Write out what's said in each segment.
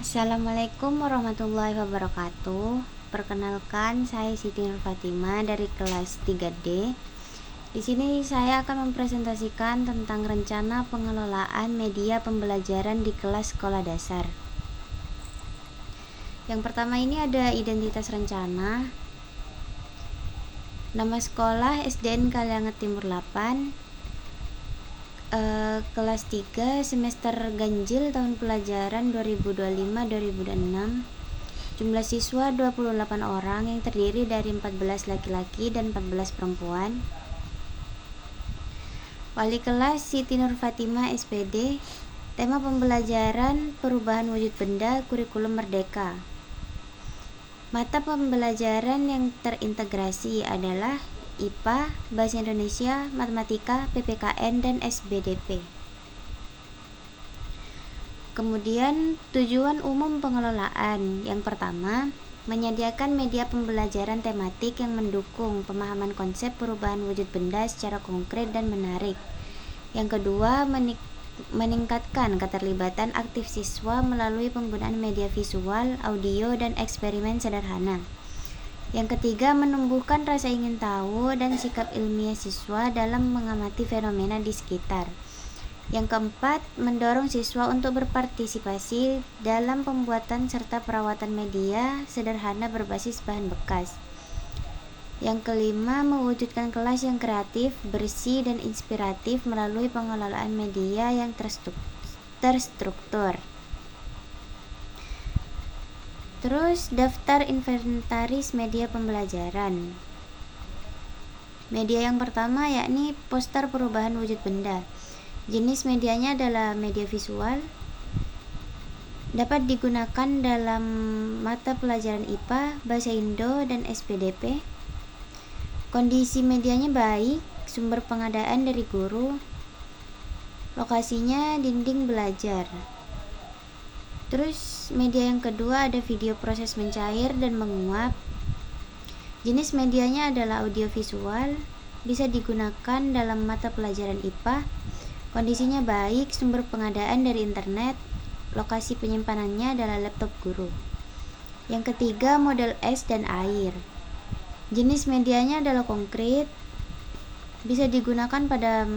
Assalamualaikum warahmatullahi wabarakatuh. Perkenalkan, saya Siti Nur Fatima dari kelas 3D. Di sini saya akan mempresentasikan tentang rencana pengelolaan media pembelajaran di kelas sekolah dasar. Yang pertama ini ada identitas rencana. Nama sekolah SDN Kalianget Timur 8. Kelas 3 semester ganjil tahun pelajaran 2025-2026. Jumlah siswa 28 orang yang terdiri dari 14 laki-laki dan 14 perempuan. Wali kelas Siti Nur Fatima SPD. Tema pembelajaran perubahan wujud benda kurikulum merdeka. Mata pembelajaran yang terintegrasi adalah IPA, Bahasa Indonesia, Matematika, PPKN, dan SBDP. Kemudian tujuan umum pengelolaan. Yang pertama, menyediakan media pembelajaran tematik yang mendukung pemahaman konsep perubahan wujud benda secara konkret dan menarik. Yang kedua, meningkatkan keterlibatan aktif siswa melalui penggunaan media visual, audio, dan eksperimen sederhana. Yang ketiga, menumbuhkan rasa ingin tahu dan sikap ilmiah siswa dalam mengamati fenomena di sekitar. Yang keempat, mendorong siswa untuk berpartisipasi dalam pembuatan serta perawatan media sederhana berbasis bahan bekas. Yang kelima, mewujudkan kelas yang kreatif, bersih, dan inspiratif melalui pengelolaan media yang terstruktur. Terus, daftar inventaris media pembelajaran. Media yang pertama yakni poster perubahan wujud benda. Jenis medianya adalah media visual. Dapat digunakan dalam mata pelajaran IPA, Bahasa Indo, dan SPDP. Kondisi medianya baik, sumber pengadaan dari guru. Lokasinya dinding belajar. Terus media yang kedua ada video proses mencair dan menguap. Jenis medianya adalah audiovisual, bisa digunakan dalam mata pelajaran IPA. Kondisinya baik, sumber pengadaan dari internet. Lokasi penyimpanannya adalah laptop guru. Yang ketiga model es dan air. Jenis medianya adalah konkret, bisa digunakan pada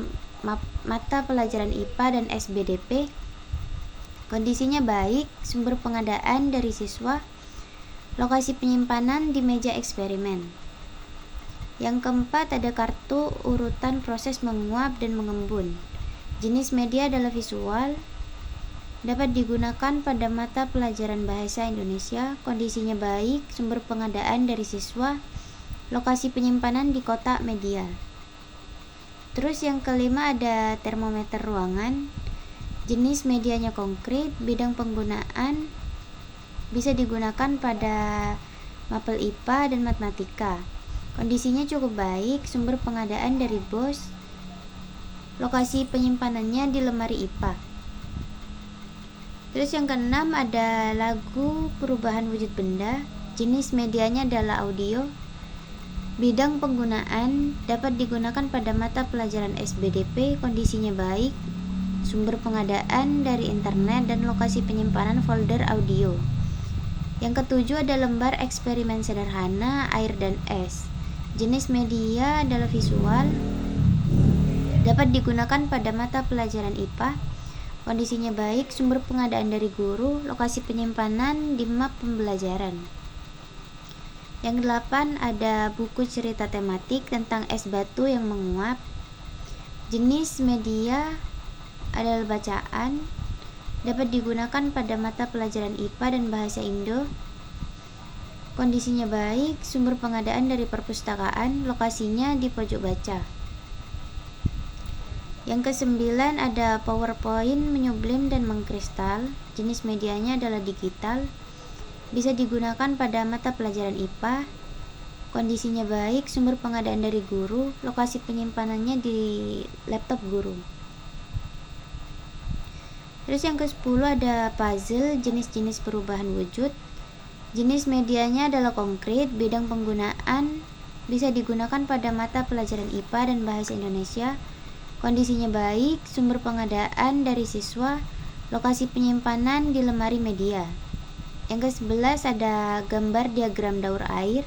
mata pelajaran IPA dan SBDP. Kondisinya baik, sumber pengadaan dari siswa. Lokasi penyimpanan di meja eksperimen. Yang keempat ada kartu urutan proses menguap dan mengembun. Jenis media adalah visual. Dapat digunakan pada mata pelajaran Bahasa Indonesia. Kondisinya baik, sumber pengadaan dari siswa. Lokasi penyimpanan di kotak media. Terus yang kelima ada termometer ruangan. Jenis medianya konkret, bidang penggunaan bisa digunakan pada mapel IPA dan matematika. Kondisinya cukup baik, sumber pengadaan dari BOS. Lokasi penyimpanannya di lemari IPA. Terus yang keenam ada lagu perubahan wujud benda. Jenis medianya adalah audio. Bidang penggunaan dapat digunakan pada mata pelajaran SBDP. Kondisinya baik, sumber pengadaan dari internet dan lokasi penyimpanan folder audio. Yang ketujuh ada lembar eksperimen sederhana air dan es. Jenis media adalah visual. Dapat digunakan pada mata pelajaran IPA. Kondisinya baik, sumber pengadaan dari guru, lokasi penyimpanan di map pembelajaran. Yang delapan ada buku cerita tematik tentang es batu yang menguap. Jenis media adalah bacaan, dapat digunakan pada mata pelajaran IPA dan Bahasa Indo. Kondisinya baik, sumber pengadaan dari perpustakaan, lokasinya di pojok baca. Yang kesembilan ada PowerPoint menyublim dan mengkristal. Jenis medianya adalah digital, bisa digunakan pada mata pelajaran IPA. Kondisinya baik, sumber pengadaan dari guru, lokasi penyimpanannya di laptop guru. Terus yang ke-10 ada puzzle, jenis-jenis perubahan wujud. Jenis medianya adalah konkret, bidang penggunaan bisa digunakan pada mata pelajaran IPA dan Bahasa Indonesia. Kondisinya baik, sumber pengadaan dari siswa, lokasi penyimpanan di lemari media. Yang ke-11 ada gambar diagram daur air.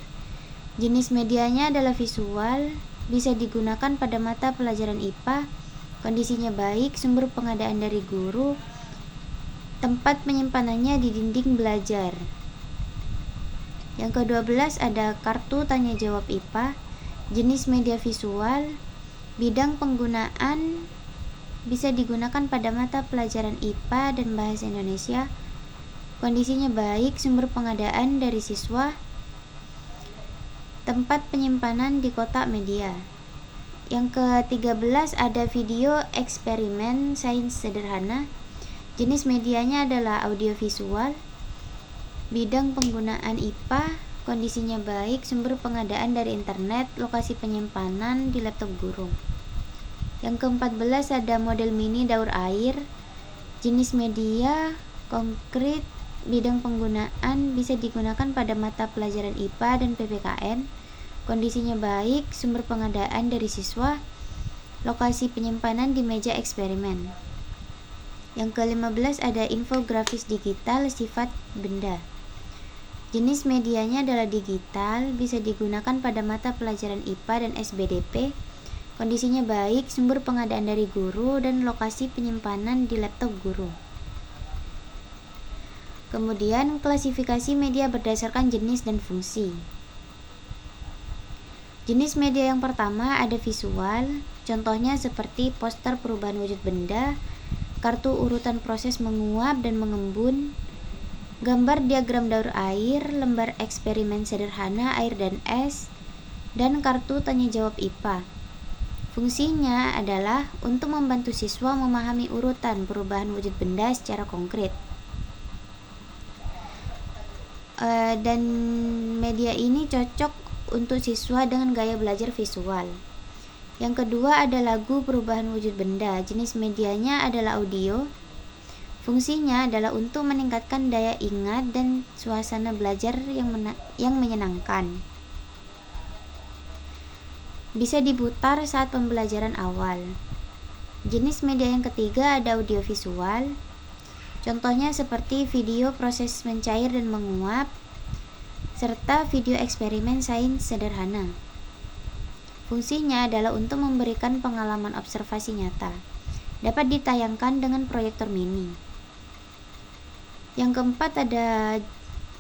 Jenis medianya adalah visual, bisa digunakan pada mata pelajaran IPA, kondisinya baik, sumber pengadaan dari guru, tempat penyimpanannya di dinding belajar. Yang ke-12 ada kartu tanya jawab IPA, jenis media visual, bidang penggunaan bisa digunakan pada mata pelajaran IPA dan Bahasa Indonesia, kondisinya baik, sumber pengadaan dari siswa, tempat penyimpanan di kotak media. Yang ke-13 ada video eksperimen sains sederhana. Jenis medianya adalah audiovisual. Bidang penggunaan IPA, kondisinya baik, sumber pengadaan dari internet, lokasi penyimpanan di laptop guru. Yang ke-14 ada model mini daur air. Jenis media konkret, bidang penggunaan bisa digunakan pada mata pelajaran IPA dan PPKN. Kondisinya baik, sumber pengadaan dari siswa, lokasi penyimpanan di meja eksperimen. Yang ke-15 ada infografis digital sifat benda. Jenis medianya adalah digital, bisa digunakan pada mata pelajaran IPA dan SBDP. Kondisinya baik, sumber pengadaan dari guru dan lokasi penyimpanan di laptop guru. Kemudian klasifikasi media berdasarkan jenis dan fungsi. Jenis media yang pertama ada visual, contohnya seperti poster perubahan wujud benda, kartu urutan proses menguap dan mengembun, gambar diagram daur air, lembar eksperimen sederhana air dan es, dan kartu tanya jawab IPA. Fungsinya adalah untuk membantu siswa memahami urutan perubahan wujud benda secara konkret. Dan media ini cocok untuk siswa dengan gaya belajar visual. Yang kedua ada lagu perubahan wujud benda. Jenis medianya adalah audio. Fungsinya adalah untuk meningkatkan daya ingat dan suasana belajar yang menyenangkan. Bisa diputar saat pembelajaran awal. Jenis media yang ketiga ada audiovisual. Contohnya seperti video proses mencair dan menguap, serta video eksperimen sains sederhana. Fungsinya adalah untuk memberikan pengalaman observasi nyata. Dapat ditayangkan dengan proyektor mini. Yang keempat ada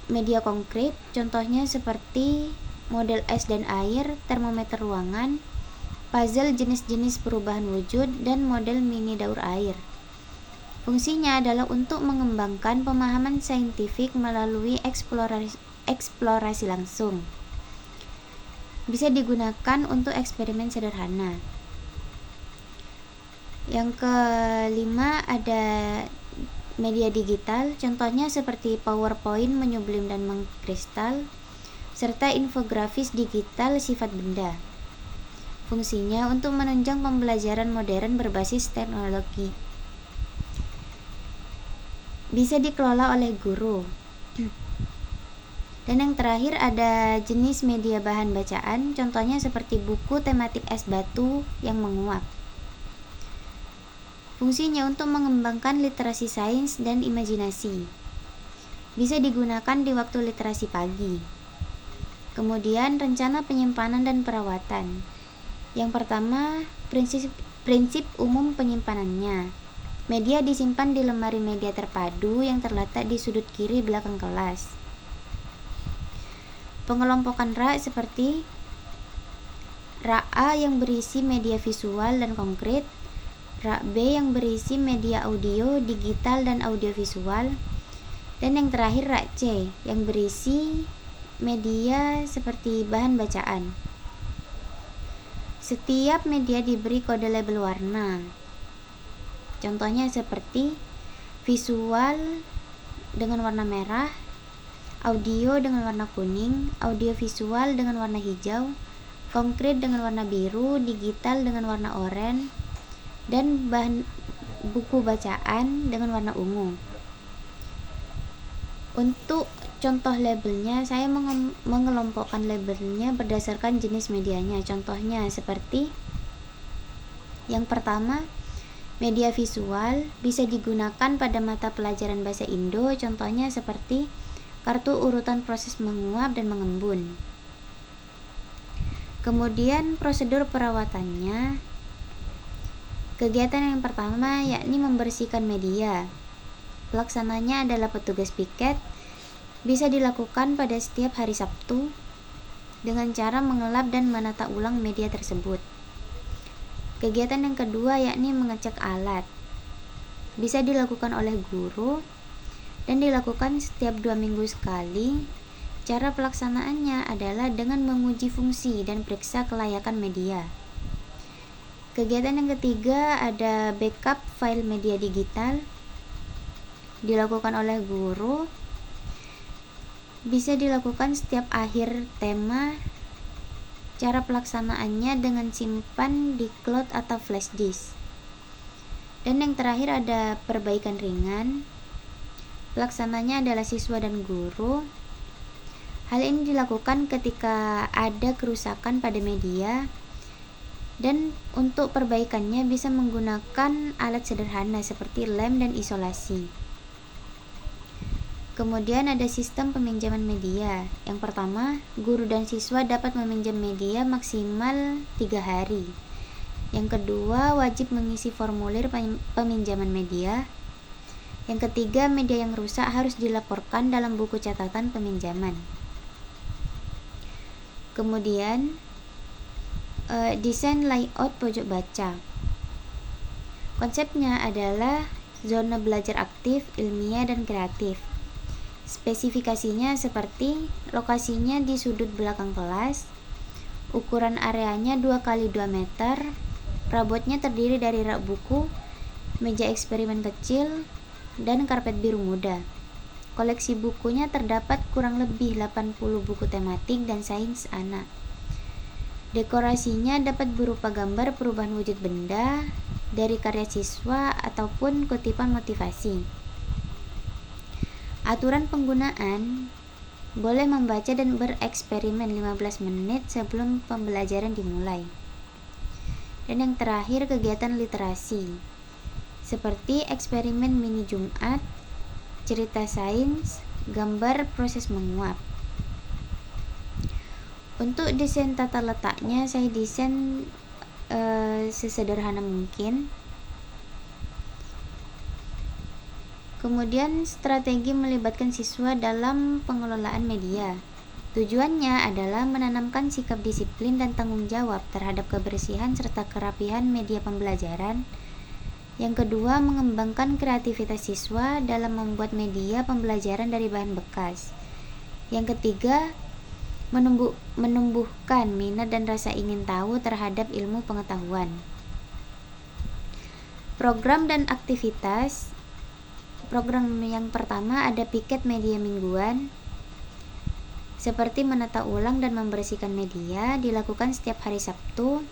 media konkret, contohnya seperti model es dan air, termometer ruangan, puzzle jenis-jenis perubahan wujud, dan model mini daur air. Fungsinya adalah untuk mengembangkan pemahaman saintifik melalui eksplorasi langsung. Bisa digunakan untuk eksperimen sederhana. Yang kelima ada media digital, contohnya seperti PowerPoint, menyublim dan mengkristal, serta infografis digital sifat benda. Fungsinya untuk menunjang pembelajaran modern berbasis teknologi. Bisa dikelola oleh guru. Dan yang terakhir ada jenis media bahan bacaan, contohnya seperti buku tematik es batu yang menguap. Fungsinya untuk mengembangkan literasi sains dan imajinasi. Bisa digunakan di waktu literasi pagi. Kemudian rencana penyimpanan dan perawatan. Yang pertama, prinsip umum penyimpanannya. Media disimpan di lemari media terpadu yang terletak di sudut kiri belakang kelas. Pengelompokan rak seperti rak A yang berisi media visual dan konkret, rak B yang berisi media audio, digital, dan audiovisual, dan yang terakhir rak C yang berisi media seperti bahan bacaan. Setiap media diberi kode label warna. Contohnya seperti visual dengan warna merah, audio dengan warna kuning, audiovisual dengan warna hijau, konkret dengan warna biru, digital dengan warna oranye, dan bahan buku bacaan dengan warna ungu. Untuk contoh labelnya, saya mengelompokkan labelnya berdasarkan jenis medianya. Contohnya seperti yang pertama, media visual bisa digunakan pada mata pelajaran bahasa Indo, contohnya seperti kartu urutan proses menguap dan mengembun. Kemudian prosedur perawatannya. Kegiatan yang pertama yakni membersihkan media. Pelaksananya adalah petugas piket. Bisa dilakukan pada setiap hari Sabtu dengan cara mengelap dan menata ulang media tersebut. Kegiatan yang kedua yakni mengecek alat. Bisa dilakukan oleh guru dan dilakukan setiap 2 minggu sekali. Cara pelaksanaannya adalah dengan menguji fungsi dan periksa kelayakan media. Kegiatan yang ketiga ada backup file media digital. Dilakukan oleh guru. Bisa dilakukan setiap akhir tema. Cara pelaksanaannya dengan simpan di cloud atau flash disk. Dan yang terakhir ada perbaikan ringan. Pelaksananya adalah siswa dan guru. Hal ini dilakukan ketika ada kerusakan pada media, dan untuk perbaikannya bisa menggunakan alat sederhana seperti lem dan isolasi. Kemudian ada sistem peminjaman media. Yang pertama, guru dan siswa dapat meminjam media maksimal 3 hari. Yang kedua, wajib mengisi formulir peminjaman media. Yang ketiga, media yang rusak harus dilaporkan dalam buku catatan peminjaman. Kemudian, desain layout pojok baca. Konsepnya adalah zona belajar aktif, ilmiah, dan kreatif. Spesifikasinya seperti lokasinya di sudut belakang kelas, ukuran areanya 2x2 meter, rabotnya terdiri dari rak buku, meja eksperimen kecil, dan karpet biru muda. Koleksi bukunya terdapat kurang lebih 80 buku tematik dan sains anak. Dekorasinya dapat berupa gambar perubahan wujud benda dari karya siswa ataupun kutipan motivasi. Aturan penggunaan: boleh membaca dan bereksperimen 15 menit sebelum pembelajaran dimulai. Dan yang terakhir, kegiatan literasi seperti eksperimen mini Jumat, cerita sains, gambar proses menguap. Untuk desain tata letaknya, saya desain sesederhana mungkin. Kemudian strategi melibatkan siswa dalam pengelolaan media. Tujuannya adalah menanamkan sikap disiplin dan tanggung jawab terhadap kebersihan serta kerapihan media pembelajaran. Yang kedua, mengembangkan kreativitas siswa dalam membuat media pembelajaran dari bahan bekas. Yang ketiga, menumbuhkan minat dan rasa ingin tahu terhadap ilmu pengetahuan. Program dan aktivitas. Program yang pertama ada piket media mingguan, seperti menata ulang dan membersihkan media, dilakukan setiap hari Sabtu.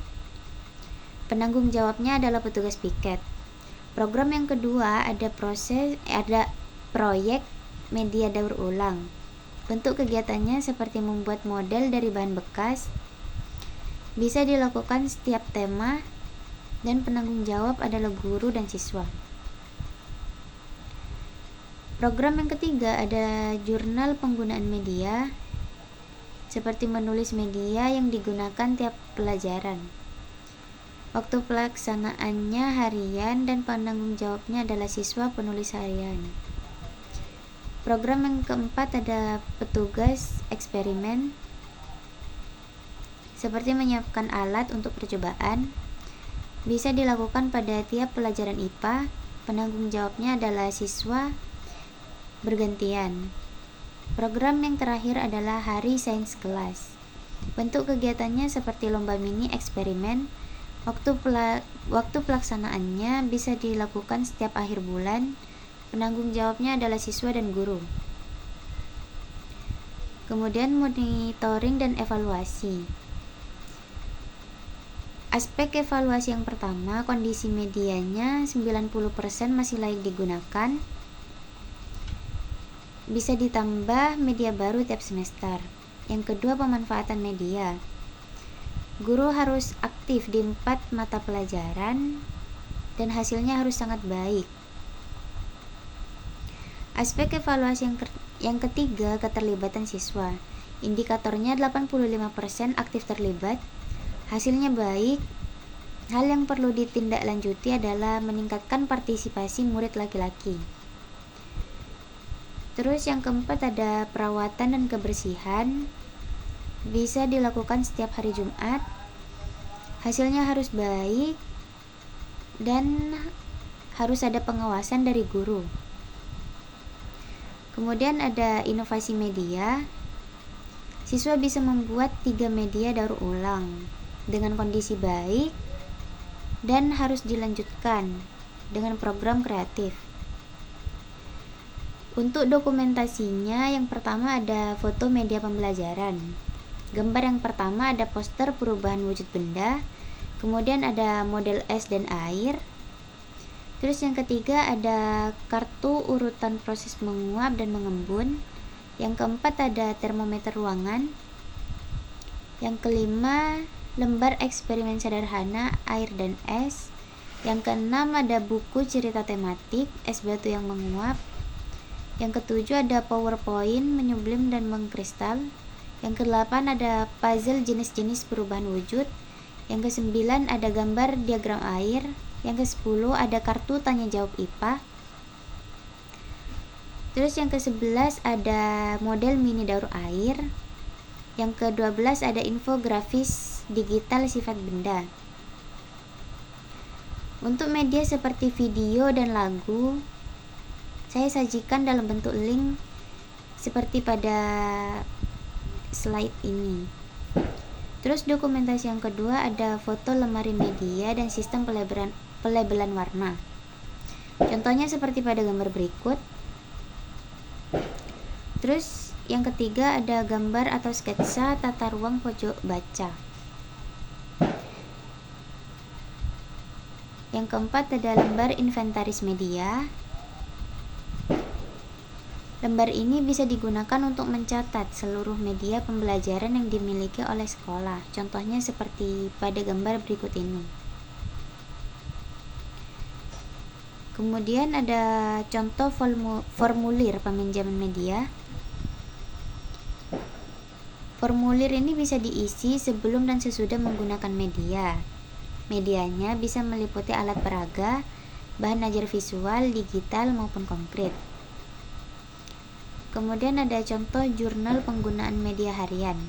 Penanggung jawabnya adalah petugas piket. Program yang kedua ada proyek media daur ulang. Bentuk kegiatannya seperti membuat model dari bahan bekas. Bisa dilakukan setiap tema, dan penanggung jawab adalah guru dan siswa. Program yang ketiga ada jurnal penggunaan media, seperti menulis media yang digunakan tiap pelajaran. Waktu pelaksanaannya harian dan penanggung jawabnya adalah siswa penulis harian. Program yang keempat ada petugas eksperimen, seperti menyiapkan alat untuk percobaan. Bisa dilakukan pada tiap pelajaran IPA. Penanggung jawabnya adalah siswa bergantian. Program yang terakhir adalah hari sains kelas. Bentuk kegiatannya seperti lomba mini eksperimen. Waktu pelaksanaannya bisa dilakukan setiap akhir bulan. Penanggung jawabnya adalah siswa dan guru. Kemudian monitoring dan evaluasi. Aspek evaluasi yang pertama, kondisi medianya 90% masih layak digunakan. Bisa ditambah media baru tiap semester. Yang kedua, pemanfaatan media. Guru harus aktif di 4 mata pelajaran dan hasilnya harus sangat baik. Aspek evaluasi yang Yang ketiga, keterlibatan siswa. Indikatornya 85% aktif terlibat. Hasilnya baik. Hal yang perlu ditindaklanjuti adalah meningkatkan partisipasi murid laki-laki. Terus yang keempat ada perawatan dan kebersihan. Bisa dilakukan setiap hari Jumat. Hasilnya harus baik dan harus ada pengawasan dari guru. Kemudian ada inovasi media. Siswa bisa membuat 3 media daur ulang dengan kondisi baik dan harus dilanjutkan dengan program kreatif. Untuk dokumentasinya, yang pertama ada foto media pembelajaran. Gambar yang pertama ada poster perubahan wujud benda, kemudian ada model es dan air. Terus yang ketiga ada kartu urutan proses menguap dan mengembun. Yang keempat ada termometer ruangan. Yang kelima lembar eksperimen sederhana air dan es. Yang keenam ada buku cerita tematik es batu yang menguap. Yang ketujuh ada PowerPoint menyublim dan mengkristal. Yang kedelapan ada puzzle jenis-jenis perubahan wujud. Yang kesembilan ada gambar diagram air. Yang ke-10 ada kartu tanya jawab IPA. Terus yang ke-11 ada model mini daur air. Yang ke-12 ada infografis digital sifat benda. Untuk media seperti video dan lagu, saya sajikan dalam bentuk link seperti pada slide ini. Terus dokumentasi yang kedua ada foto lemari media dan sistem pelabelan warna. Contohnya seperti pada gambar berikut. Terus yang ketiga ada gambar atau sketsa tata ruang pojok baca. Yang keempat ada lembar inventaris media. Lembar ini bisa digunakan untuk mencatat seluruh media pembelajaran yang dimiliki oleh sekolah. Contohnya seperti pada gambar berikut ini. Kemudian ada contoh formulir peminjaman media. Formulir ini bisa diisi sebelum dan sesudah menggunakan media. Medianya bisa meliputi alat peraga, bahan ajar visual, digital maupun konkret. Kemudian ada contoh jurnal penggunaan media harian.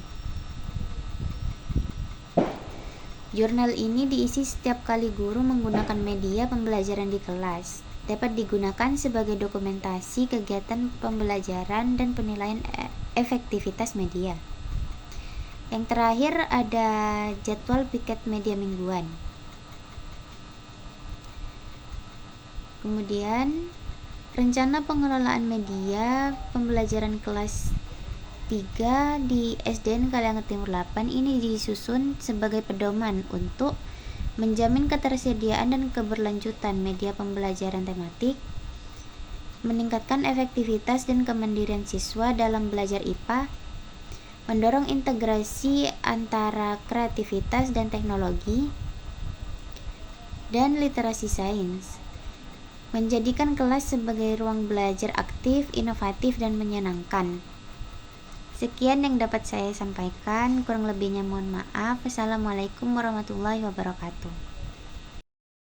Jurnal ini diisi setiap kali guru menggunakan media pembelajaran di kelas. Dapat digunakan sebagai dokumentasi kegiatan pembelajaran dan penilaian efektivitas media. Yang terakhir ada jadwal piket media mingguan. Kemudian rencana pengelolaan media pembelajaran kelas 3 di SDN Kalianget Timur 8 ini disusun sebagai pedoman untuk menjamin ketersediaan dan keberlanjutan media pembelajaran tematik, meningkatkan efektivitas dan kemandirian siswa dalam belajar IPA, mendorong integrasi antara kreativitas dan teknologi, dan literasi sains. Menjadikan kelas sebagai ruang belajar aktif, inovatif, dan menyenangkan. Sekian yang dapat saya sampaikan, kurang lebihnya mohon maaf. Wassalamualaikum warahmatullahi wabarakatuh.